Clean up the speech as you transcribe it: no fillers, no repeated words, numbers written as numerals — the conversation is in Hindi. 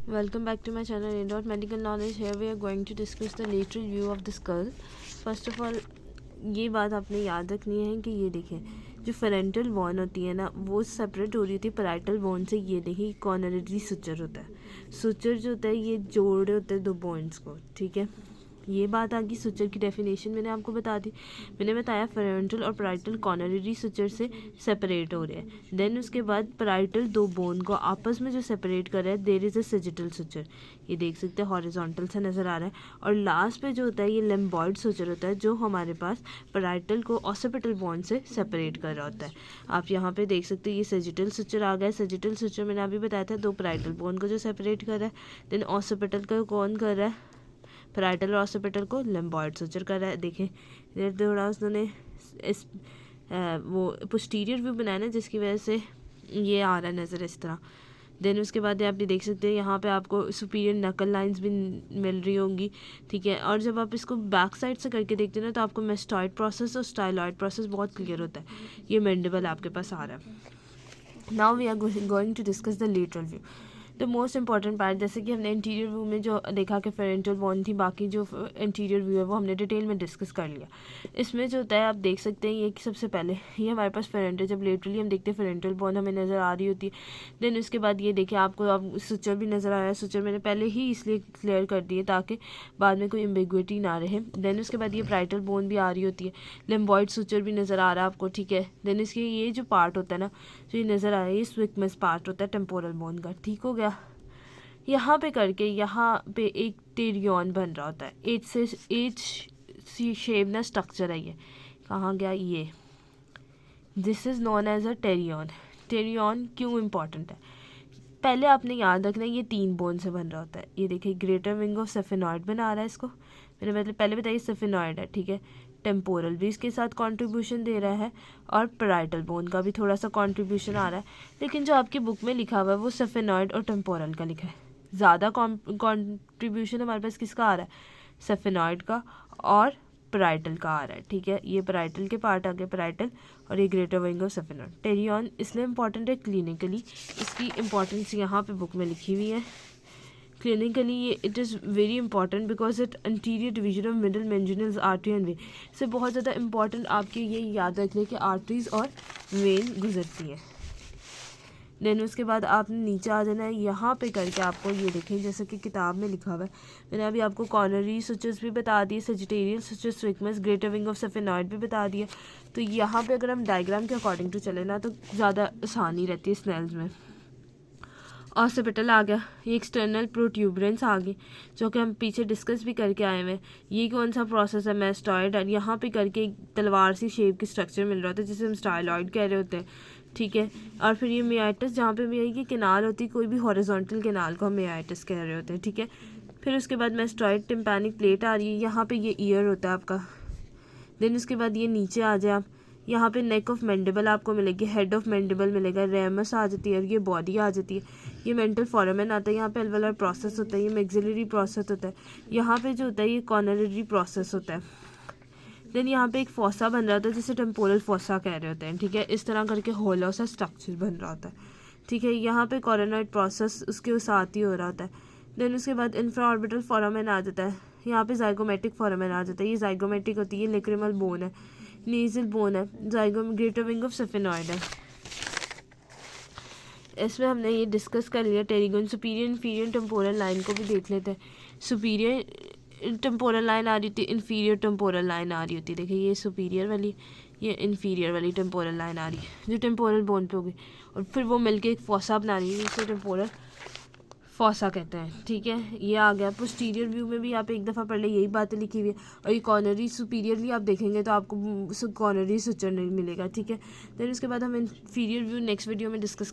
Welcome back to my channel In Medical Knowledge. Here we are going to discuss the lateral view of the skull. First of all, ये बात आपने याद रखनी है कि ये देखें, जो फेरेंटल बोन होती है ना, वो सेपरेट हो रही होती है पैराइटल बोन से। ये देखिए कॉर्नरी सुचर होता है। सुचर जो होता है ये जोड़े होते हैं दो बोन्स को, ठीक है। ये बात आ गई। सुचर की डेफिनेशन मैंने आपको बता दी। मैंने बताया फेरेंटल और पैराइटल कॉर्नरी सुचर से सेपरेट हो रहे हैं। देन उसके बाद पैराइटल दो बोन को आपस में जो सेपरेट कर रहा है, there is a sagittal suture. ये देख सकते हैं हॉरिजॉन्टल से नज़र आ रहा है। और लास्ट पे जो होता है ये लैम्बॉइड सुचर होता है, जो हमारे पास पैराइटल को ऑसिपिटल बोन से सेपरेट कर रहा होता है। आप यहाँ पे देख सकते हैं ये सैजिटल सुचर आ गया। सैजिटल सुचर मैंने अभी बताया था दो पैराइटल बोन को जो सेपरेट कर रहा है। देन ऑसिपिटल का कौन कर रहा है, पैराइटल और ऑसिपिटल को लैम्बॉइड सुचर कर रहा है। देखें इधर थोड़ा उन्होंने इस वो पोस्टीरियर व्यू बनाया ना, जिसकी वजह से ये आ रहा है नज़र इस तरह। देन उसके बाद आप ये देख सकते हैं यहाँ पे आपको सुपीरियर नकल लाइंस भी मिल रही होंगी, ठीक है। और जब आप इसको बैक साइड से करके देखते हैं ना, तो आपको मेस्टॉइड प्रोसेस और स्टाइलॉइड प्रोसेस बहुत क्लियर होता है। ये मैंडिबल आपके पास आ रहा है। Now we are going to discuss the lateral view, the most important part. जैसे कि हमने इंटीरियर व्यू में जो देखा कि फेरेंटल बोन थी, बाकी जो इंटीरियर व्यू है वो हमने डिटेल में डिस्कस कर लिया। इसमें जो होता है आप देख सकते हैं ये कि सबसे पहले ये हमारे पास फेरेंटल, जब लेटरली हम देखते हैं फेरेंटल बोन हमें नज़र आ रही होती है। देन उसके बाद ये देखिए आपको अब सुचर भी नज़र आ रहा है। सुचर मैंने पहले ही इसलिए क्लियर कर दिए ताकि बाद में कोई एम्बिग्विटी ना रहे। देन उसके बाद ये पैराइटल बोन भी आ रही होती है। लैम्बॉइड सुचर भी नज़र आ रहा है आपको, ठीक है। देन इसके ये जो पार्ट होता है ना, जो ये नज़र आ रहा है, ये स्विक्मस पार्ट होता है टेम्पोरल बोन का, ठीक हो गया। यहाँ पे करके यहाँ पे एक टेरियन बन रहा होता है। एच शेप ना स्ट्रक्चर है। ये कहाँ गया, ये this is known as a pterion. Pterion क्यों इम्पॉर्टेंट है, पहले आपने याद रखना है ये तीन बोन से बन रहा होता है। ये देखिए ग्रेटर विंग ऑफ सेफेनॉइड बना रहा है इसको, मैंने मतलब पहले बताइए सेफेनॉइड है, ठीक है। टेम्पोरल भी इसके साथ कंट्रीब्यूशन दे रहा है और पैराइटल बोन का भी थोड़ा सा कंट्रीब्यूशन आ रहा है। लेकिन जो आपकी बुक में लिखा हुआ है वो सेफेनॉइड और टेम्पोरल का लिखा है। ज़्यादा कंट्रीब्यूशन हमारे पास किसका आ रहा है, सेफेनॉइड का और पैराइटल का आ रहा है, ठीक है। ये पैराइटल के पार्ट आ गए, पैराइटल और ये ग्रेटर विंग ऑफ सेफेनॉइड। टेरियन इसलिए इंपॉर्टेंट है क्लिनिकली, इसकी इंपॉर्टेंस यहाँ पे बुक में लिखी हुई है। क्लिनिकली ये it is very important because it anterior division of middle meningeal artery and vein से बहुत ज़्यादा इंपॉर्टेंट आपके ये याद रखने कि आर्टरीज और वेन गुजरती हैं। देन उसके बाद आपने नीचे आ जाना है। यहाँ पे करके आपको ये देखें जैसे कि किताब में लिखा हुआ है, मैंने अभी आपको कॉर्नरी सुचर्स भी बता दिए, सजिटेरियल सुचर्स, स्विक्मस, ग्रेटर विंग ऑफ सेफेनॉइड भी बता दिया। तो यहाँ पे अगर हम डायग्राम के अकॉर्डिंग टू चले ना, तो ज़्यादा आसानी रहती है स्नेल्स में। ऑसिपिटल आ गया, ये एक्सटर्नल प्रोट्यूबरेंस आ गई, जो कि हम पीछे डिस्कस भी करके आए हुए हैं। ये कौन सा प्रोसेस है, मैस्टॉइड। और यहाँ पे करके एक तलवार सी शेप की स्ट्रक्चर मिल रहा होता है जिसे हम स्टाइलॉइड कह रहे होते हैं, ठीक है। और फिर ये मेयाइटिस, जहाँ पे भी की किनार होती है, कोई भी हॉरिजॉन्टल किनार को हम मेयाइटिस कह रहे होते हैं, ठीक है। फिर उसके बाद मैस्टॉइड टिम्पैनिक प्लेट आ रही है, यहाँ पे ये ईयर होता है आपका। देन उसके बाद ये नीचे आ जाए आप, यहाँ पे नेक ऑफ मैंडिबल आपको मिलेगी, हेड ऑफ मैंडिबल मिलेगा, रेमस आ जाती है और ये बॉडी आ जाती है। ये मेंटल फोरामेन आता है, यहाँ पे एल्वेलर प्रोसेस होता है, ये मैक्सिलरी प्रोसेस होता है, यहाँ पे जो होता है ये कॉर्नरी प्रोसेस होता है। देन यहाँ पे एक फोसा बन रहा होता है जिसे टेम्पोरल फोसा कह रहे होते हैं, ठीक है। इस तरह करके होलो सा स्ट्रक्चर बन रहा होता है, ठीक है। यहाँ पे कॉर्नोइड प्रोसेस उसके साथ ही हो रहा होता है। देन उसके बाद इंफ्रा ऑर्बिटल फोरामेन आ जाता है, यहाँ पे जाइगोमेटिक फोरामेन आ जाता है। ये जाइगोमेटिक होती है, ये लेक्रिमल बोन है, नीजल बोन है, ग्रेटर विंग ऑफ सेफेनॉइड है। इसमें हमने ये डिस्कस कर लिया टेरिगन। सुपीरियर इन्फीरियर टेम्पोरल लाइन को भी देख लेते हैं। सुपीरियर टेम्पोरल लाइन आ रही थी, इन्फीरियर टेम्पोरल लाइन आ रही होती है। देखिए ये सुपीरियर वाली, ये इन्फीरियर वाली टेम्पोरल लाइन आ रही है जो टेम्पोरल बोन पे होगी, और फिर वो मिलके एक फोसा बना रही है जिसे टेम्पोरल फोसा कहते हैं, ठीक है। ये आ गया। पोस्टीरियर व्यू में भी आप एक दफ़ा पढ़ ले, यही बातें लिखी हुई है। और ये कॉर्नरी सुपीरियरली आप देखेंगे तो आपको कॉर्नरी सुचर नहीं मिलेगा, ठीक है। देन उसके बाद हम इन्फीरियर व्यू नेक्स्ट वीडियो में डिस्कस